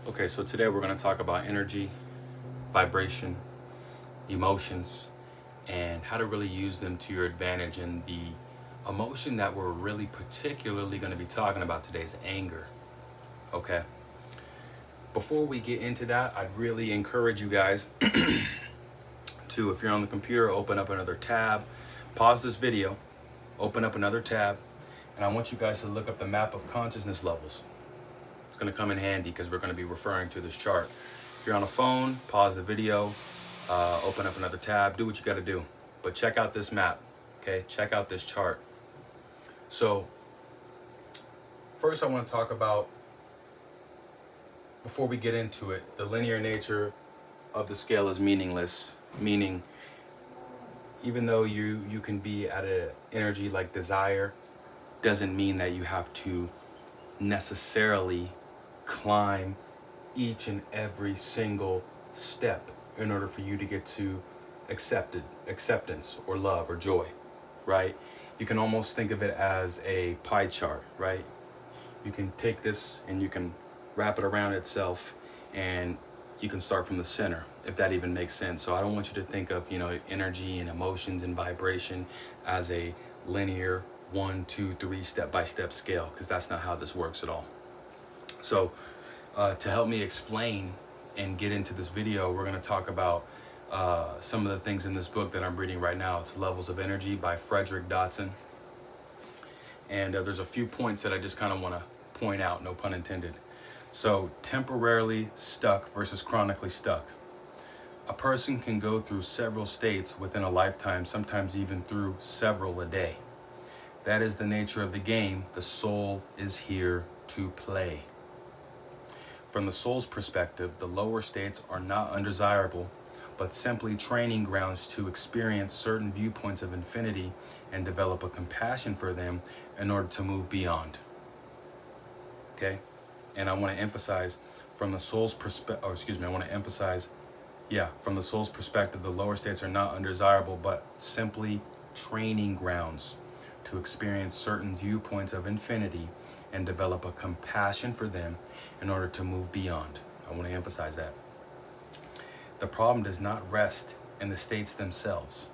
Okay, so today we're going to talk about energy, vibration, emotions, and how to really use them to your advantage. And the emotion that we're really particularly going to be talking about today is anger. Okay, before we get into that, I'd really encourage you guys to, if you're on the computer, open up another tab, pause this video, open up another tab, and I want you guys to look up the map of consciousness levels. It's going to come in handy because we're going to be referring to this chart. If you're on a phone, pause the video, open up another tab, do what you got to do. But check out this map, okay? Check out this chart. So, first I want to talk about, before we get into it, the linear nature of the scale is meaningless, meaning even though you can be at an energy like desire, doesn't mean that you have to necessarily climb each and every single step in order for you to get to acceptance or love or joy, right? You can almost think of it as a pie chart, right? You can take this and you can wrap it around itself, and you can start from the center, if that even makes sense. So I don't want you to think of, energy and emotions and vibration as a linear 1, 2, 3 step-by-step scale, because that's not how this works at all. So to help me explain and get into this video, we're going to talk about some of the things in this book that I'm reading right now. It's Levels of Energy by Frederick Dodson. And there's a few points that I just kind of want to point out, no pun intended. So, temporarily stuck versus chronically stuck. A person can go through several states within a lifetime, sometimes even through several a day. That is the nature of the game. The soul is here to play. From the soul's perspective, the lower states are not undesirable, but simply training grounds to experience certain viewpoints of infinity and develop a compassion for them in order to move beyond. Okay? And I want to emphasize from the soul's perspective, from the soul's perspective, the lower states are not undesirable, but simply training grounds to experience certain viewpoints of infinity and develop a compassion for them in order to move beyond. I want to emphasize that. The problem does not rest in the states themselves.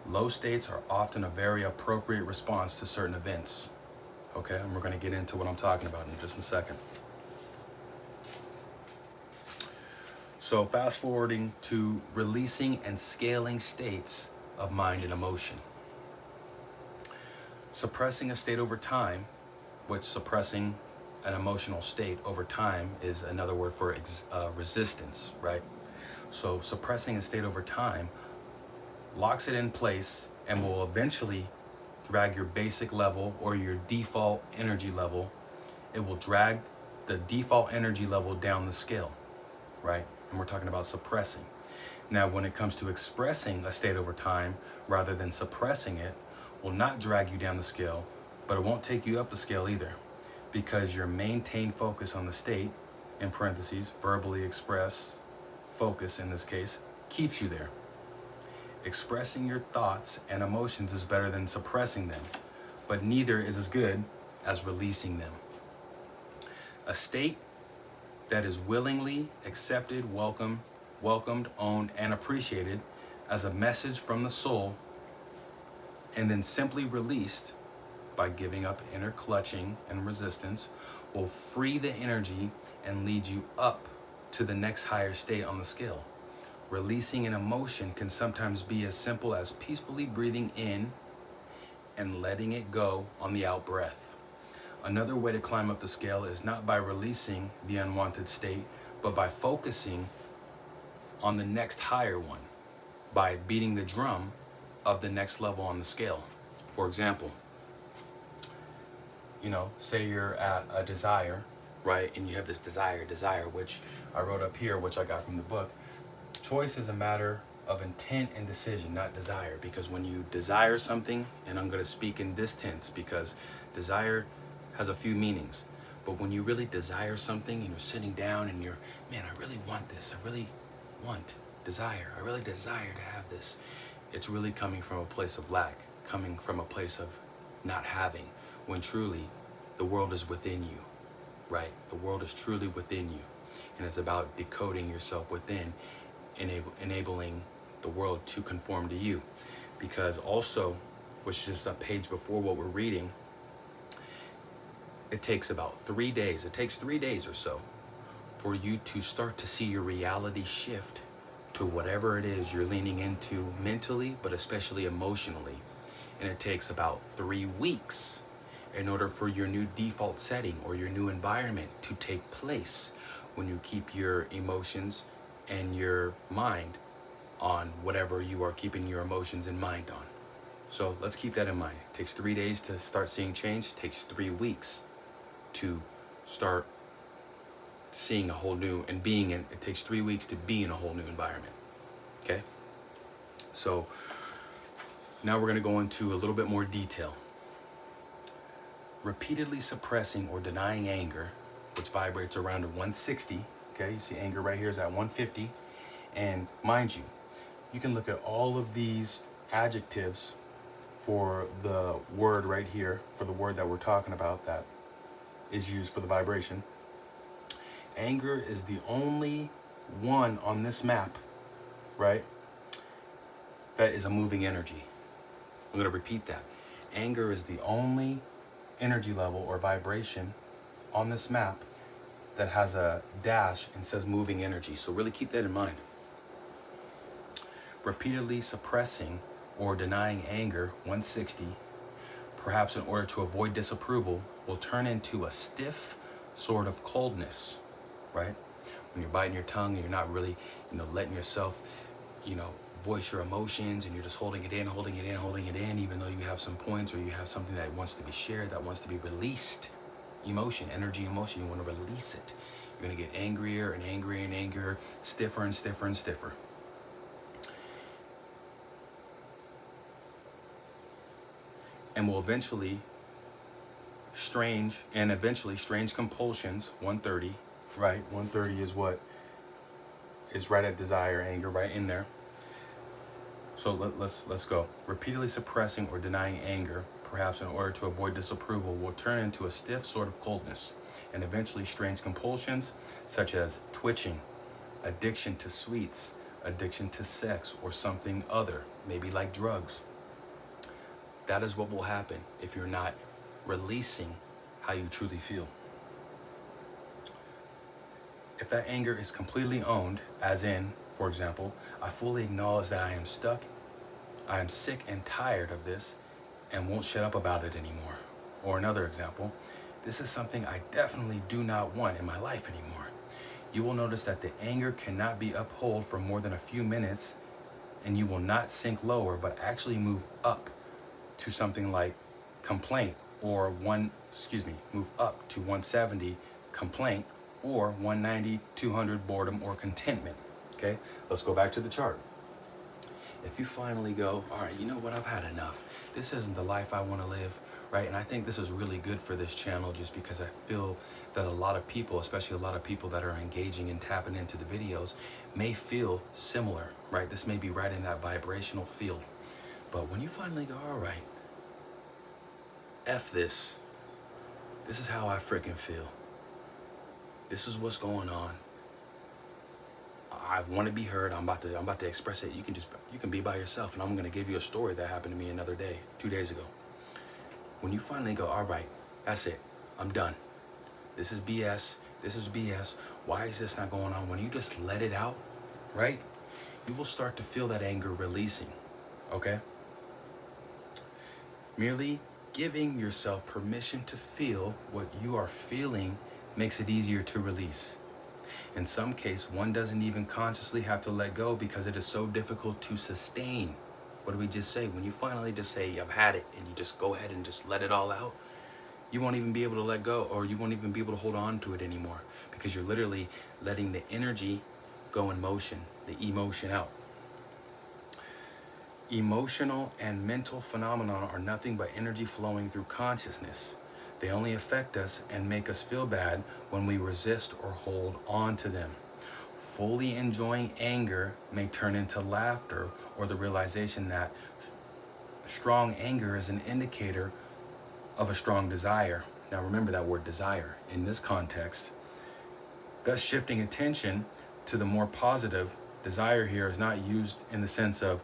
Low states are often a very appropriate response to certain events. Okay, and we're going to get into what I'm talking about in just a second. So fast forwarding to releasing and scaling states of mind and emotion. Suppressing a state over time, which suppressing an emotional state over time is another word for resistance, right? So suppressing a state over time locks it in place and will eventually drag your basic level or your default energy level. It will drag the default energy level down the scale, right? And we're talking about suppressing. Now, when it comes to expressing a state over time rather than suppressing it, will not drag you down the scale, but it won't take you up the scale either, because your maintained focus on the state, in parentheses, verbally express focus in this case, keeps you there. Expressing your thoughts and emotions is better than suppressing them, but neither is as good as releasing them. A state that is willingly accepted, welcomed, owned, and appreciated as a message from the soul, and then simply released by giving up inner clutching and resistance, will free the energy and lead you up to the next higher state on the scale. Releasing an emotion can sometimes be as simple as peacefully breathing in and letting it go on the out breath. Another way to climb up the scale is not by releasing the unwanted state, but by focusing on the next higher one, by beating the drum of the next level on the scale. For example, say you're at a desire, right? And you have this desire, which I wrote up here, which I got from the book. Choice is a matter of intent and decision, not desire. Because when you desire something, and I'm going to speak in this tense because desire has a few meanings. But when you really desire something and you're sitting down and you're, man, I really want this. I really want desire. I really desire to have this. It's really coming from a place of lack, coming from a place of not having, when truly the world is within you, right? The world is truly within you. And it's about decoding yourself within, enabling the world to conform to you. Because also, which is just a page before what we're reading, it takes about 3 days. It takes 3 days or so for you to start to see your reality shift to whatever it is you're leaning into mentally, but especially emotionally. And it takes about 3 weeks in order for your new default setting or your new environment to take place when you keep your emotions and your mind on whatever you are keeping your emotions and mind on. So let's keep that in mind. It takes 3 days to start seeing change. It takes 3 weeks to start seeing a whole new and being in. It takes 3 weeks to be in a whole new environment. Okay? So now we're going to go into a little bit more detail. Repeatedly suppressing or denying anger, which vibrates around a 160. Okay, you see anger right here is at 150. And mind you, you can look at all of these adjectives for the word right here, for the word that we're talking about that is used for the vibration. Anger is the only one on this map, right, that is a moving energy. I'm going to repeat that. Anger is the only energy level or vibration on this map that has a dash and says moving energy. So really keep that in mind. Repeatedly suppressing or denying anger, 160, perhaps in order to avoid disapproval, will turn into a stiff sort of coldness, right? When you're biting your tongue and you're not really, letting yourself, voice your emotions, and you're just holding it in, even though you have some points or you have something that wants to be shared, that wants to be released. Emotion, energy, emotion, you want to release it. You're going to get angrier and angrier and angrier, stiffer and stiffer and stiffer. And will eventually strange compulsions, 130, right? 130 is what is right at desire, anger, right in there. So let's go. Repeatedly suppressing or denying anger, perhaps in order to avoid disapproval, will turn into a stiff sort of coldness, and eventually strange compulsions such as twitching, addiction to sweets, addiction to sex, or something other, maybe like drugs. That is what will happen if you're not releasing how you truly feel. If that anger is completely owned, as in, for example, I fully acknowledge that I am stuck, I am sick and tired of this, and won't shut up about it anymore. Or another example, this is something I definitely do not want in my life anymore. You will notice that the anger cannot be upheld for more than a few minutes, and you will not sink lower, but actually move up to something like complaint, or move up to 170 complaint, or 190, 200 boredom or contentment. Okay, let's go back to the chart. If you finally go, all right, you know what, I've had enough. This isn't the life I want to live, right? And I think this is really good for this channel, just because I feel that a lot of people, especially a lot of people that are engaging and tapping into the videos, may feel similar, right? This may be right in that vibrational field. But when you finally go, all right, F this. This is how I freaking feel. This is what's going on. I want to be heard. I'm about to express it. You can be by yourself, and I'm going to give you a story that happened to me another day, 2 days ago. When you finally go, all right, that's it. I'm done. This is BS. This is BS. Why is this not going on? When you just let it out, right? You will start to feel that anger releasing, okay? Merely giving yourself permission to feel what you are feeling makes it easier to release. In some case, one doesn't even consciously have to let go because it is so difficult to sustain. What do we just say? When you finally just say, I've had it, and you just go ahead and just let it all out, you won't even be able to let go, or you won't even be able to hold on to it anymore, because you're literally letting the energy go in motion, the emotion out. Emotional and mental phenomena are nothing but energy flowing through consciousness. They only affect us and make us feel bad when we resist or hold on to them. Fully enjoying anger may turn into laughter, or the realization that strong anger is an indicator of a strong desire. Now remember that word desire. In this context, Thus, shifting attention to the more positive. Desire here is not used in the sense of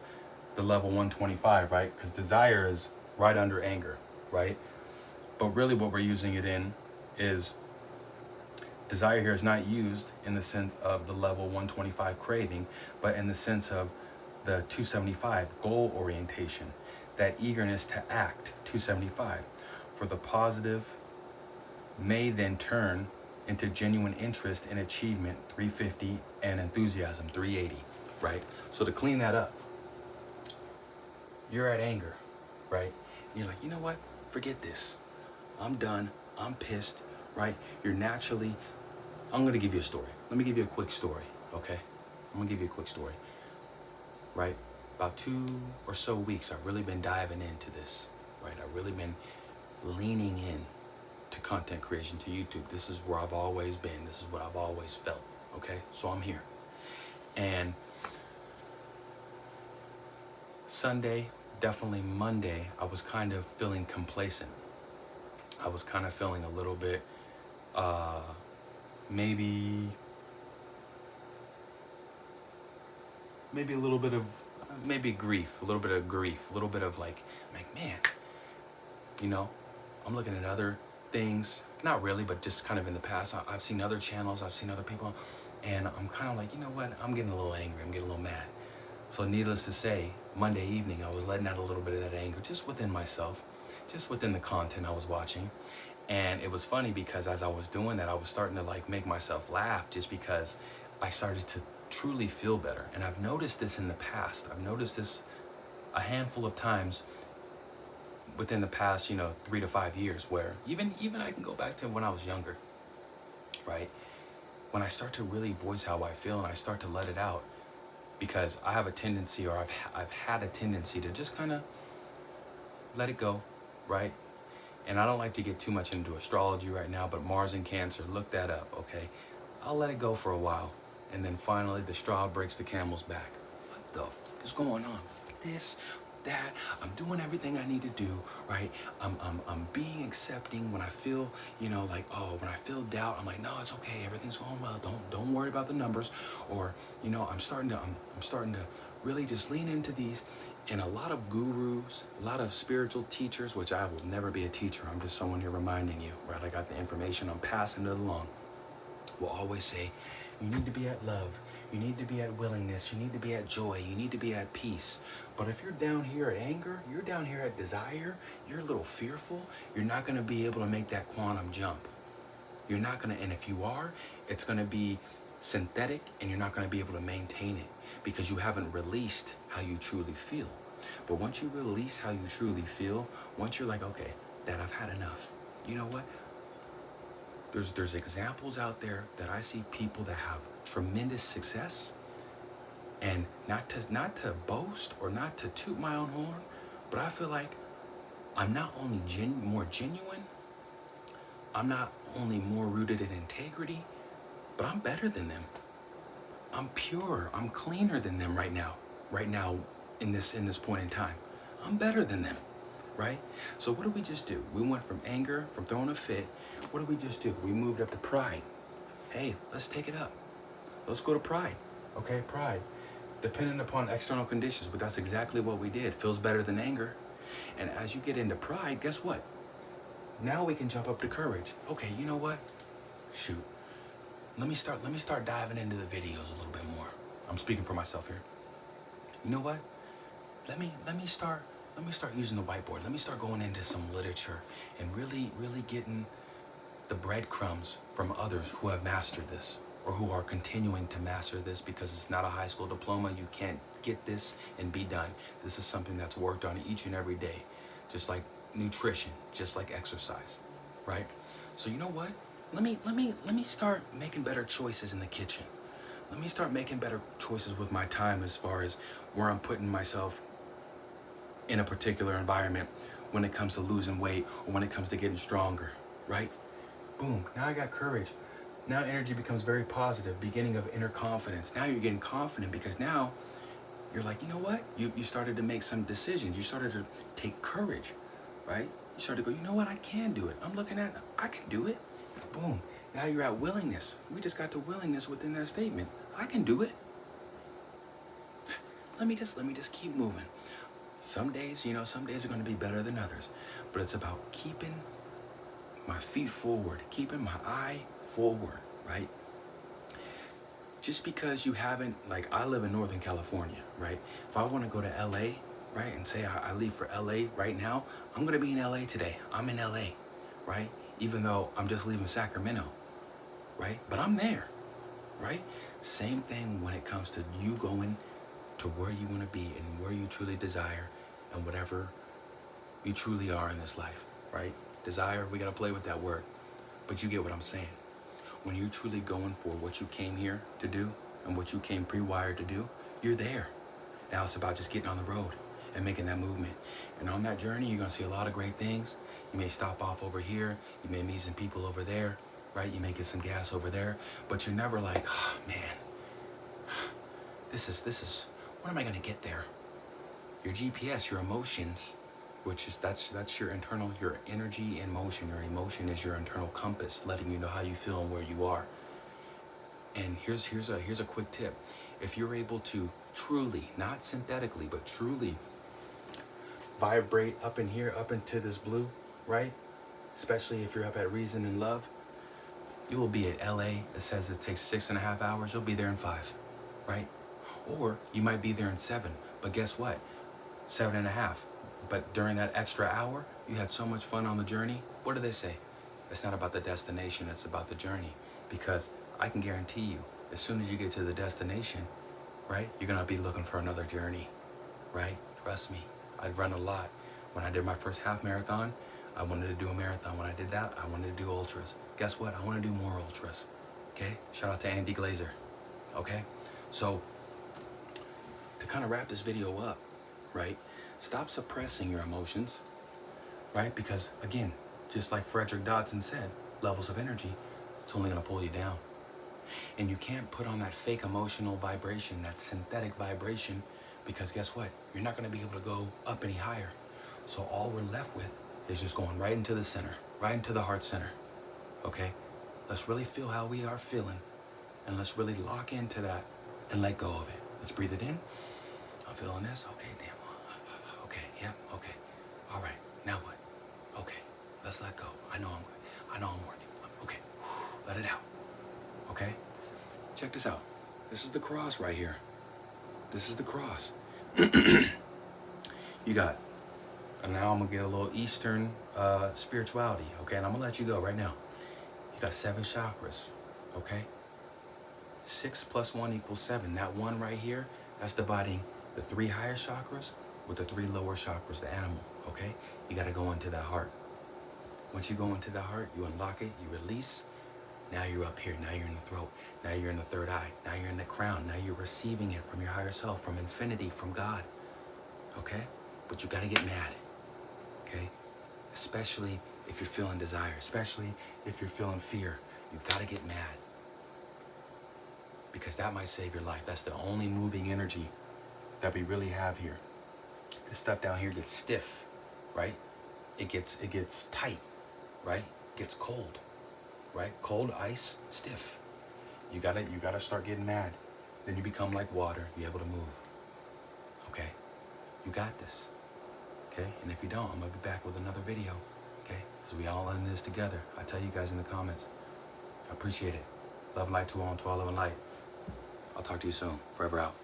the level 125, right? Because desire is right under anger, right? But really what we're using it in is, desire here is not used in the sense of the level 125 craving, but in the sense of the 275 goal orientation, that eagerness to act, 275. For the positive may then turn into genuine interest in achievement, 350, and enthusiasm, 380, right? So to clean that up, you're at anger, right? And you're like, you know what? Forget this. I'm done. I'm pissed, right? You're naturally, I'm going to give you a story. Let me give you a quick story, okay? I'm going to give you a quick story, right? About 2 or so weeks, I've really been diving into this, right? I've really been leaning in to content creation, to YouTube. This is where I've always been. This is what I've always felt, okay? So I'm here. And Sunday, definitely Monday, I was kind of feeling complacent. I was kind of feeling a little bit, maybe a little bit of, grief, a little bit of like, man, you know, I'm looking at other things, not really, but just kind of in the past, I've seen other channels, I've seen other people, and I'm kind of like, you know what, I'm getting a little angry, I'm getting a little mad. So needless to say, Monday evening, I was letting out a little bit of that anger just within myself, just within the content I was watching. And it was funny because as I was doing that, I was starting to like make myself laugh just because I started to truly feel better. And I've noticed this in the past. I've noticed this a handful of times within the past, 3 to 5 years, where even I can go back to when I was younger, right? When I start to really voice how I feel and I start to let it out, because I have a tendency, or I've had a tendency to just kind of let it go, right? And I don't like to get too much into astrology right now, but Mars in Cancer, look that up, okay? I'll let it go for a while, and then finally the straw breaks the camel's back. What the fuck is going on? This, that, I'm doing everything I need to do, right? I'm being accepting when I feel, like, when I feel doubt, I'm like, no, it's okay, everything's going well. Don't worry about the numbers. Or, I'm starting to really just lean into these. And a lot of gurus, a lot of spiritual teachers, which I will never be a teacher, I'm just someone here reminding you, right? I got the information, I'm passing it along, will always say, you need to be at love, you need to be at willingness, you need to be at joy, you need to be at peace. But if you're down here at anger, you're down here at desire, you're a little fearful, you're not going to be able to make that quantum jump. You're not going to, and if you are, it's going to be synthetic, and you're not going to be able to maintain it because you haven't released how you truly feel. But once you release how you truly feel, once you're like, okay, that I've had enough, you know what? There's examples out there that I see people that have tremendous success, and not to boast or not to toot my own horn, but I feel like I'm not only more genuine, I'm not only more rooted in integrity, but I'm better than them. I'm pure, I'm cleaner than them right now in this point in time. I'm better than them, right? So what did we just do? We went from anger, from throwing a fit. What did we just do? We moved up to pride. Hey, let's take it up. Let's go to pride. Okay, pride. Dependent upon external conditions, but that's exactly what we did. Feels better than anger. And as you get into pride, guess what? Now we can jump up to courage. Okay, you know what? Shoot. Let me start diving into the videos a little bit more. I'm speaking for myself here. You know what? Let me start using the whiteboard. Let me start going into some literature and really getting the breadcrumbs from others who have mastered this or who are continuing to master this, because it's not a high school diploma. You can't get this and be done. This is something that's worked on each and every day, just like nutrition, just like exercise, right? So you know what? Let me start making better choices in the kitchen. Let me start making better choices with my time as far as where I'm putting myself in a particular environment when it comes to losing weight or when it comes to getting stronger, right? Boom, now I got courage. Now energy becomes very positive, beginning of inner confidence. Now you're getting confident because now you're like, you know what? You started to make some decisions. You started to take courage, right? You started to go, you know what? I can do it. I'm looking at, I can do it. Boom. Now you're at willingness. We just got to willingness within that statement. I can do it. Let me just keep moving. Some days, some days are going to be better than others, but it's about keeping my feet forward, keeping my eye forward, right? Just because you haven't, like, I live in Northern California, right? If I want to go to LA, right, and say I leave for LA right now, I'm going to be in LA today. I'm in LA, right? Even though I'm just leaving Sacramento, right? But I'm there, right? Same thing when it comes to you going to where you want to be and where you truly desire and whatever you truly are in this life, right? Desire, we got to play with that word, but you get what I'm saying. When you're truly going for what you came here to do and what you came pre-wired to do, you're there. Now it's about just getting on the road and making that movement. And on that journey, you're gonna see a lot of great things. You may stop off over here, you may meet some people over there, right? You may get some gas over there, but you're never like, oh, man, this is, when am I gonna get there? Your GPS, your emotions, which is, that's your internal, your energy in motion. Your emotion is your internal compass, letting you know how you feel and where you are. And here's a quick tip. If you're able to truly, not synthetically, but truly vibrate up in here, up into this blue, right? Especially if you're up at Reason and Love, you will be at LA. It says it takes 6.5 hours. You'll be there in 5, right? Or you might be there in 7, but guess what? 7.5. But during that extra hour, you had so much fun on the journey. What do they say? It's not about the destination, it's about the journey. Because I can guarantee you, as soon as you get to the destination, right, you're gonna be looking for another journey, right? Trust me, I'd run a lot. When I did my first half marathon, I wanted to do a marathon. When I did that, I wanted to do ultras. Guess what? I want to do more ultras, okay? Shout out to Andy Glazer, okay? So, to kind of wrap this video up, right? Stop suppressing your emotions, right? Because again, just like Frederick Dodson said, levels of energy, it's only gonna pull you down. And you can't put on that fake emotional vibration, that synthetic vibration, because guess what? You're not gonna be able to go up any higher. So all we're left with is just going right into the center, right into the heart center, okay? Let's really feel how we are feeling, and let's really lock into that and let go of it. Let's breathe it in. I'm feeling this, okay, damn. Okay, yeah, okay. All right, now what? Okay, let's let go. I know I'm good. I know I'm worthy. Okay, let it out. Okay? Check this out. This is the cross right here. This is the cross. You got, and now I'm gonna get a little Eastern spirituality, okay? And I'm gonna let you go right now. You got 7 chakras, okay? 6 + 1 = 7. That one right here, that's dividing the 3 higher chakras with the 3 lower chakras, the animal, okay? You gotta go into that heart. Once you go into the heart, you unlock it, you release. Now you're up here, now you're in the throat, now you're in the third eye, now you're in the crown, now you're receiving it from your higher self, from infinity, from God, okay? But you gotta get mad, okay? Especially if you're feeling desire, especially if you're feeling fear, you gotta get mad. Because that might save your life. That's the only moving energy that we really have here. This stuff down here gets stiff, right? It gets tight, right? It gets cold, right? Cold, ice, stiff. You gotta start getting mad. Then you become like water. You're able to move. Okay? You got this. Okay? And if you don't, I'm gonna be back with another video. Okay? Because we all in this together. I tell you guys in the comments. I appreciate it. Love and light to all, and to all love and light. I'll talk to you soon. Forever out.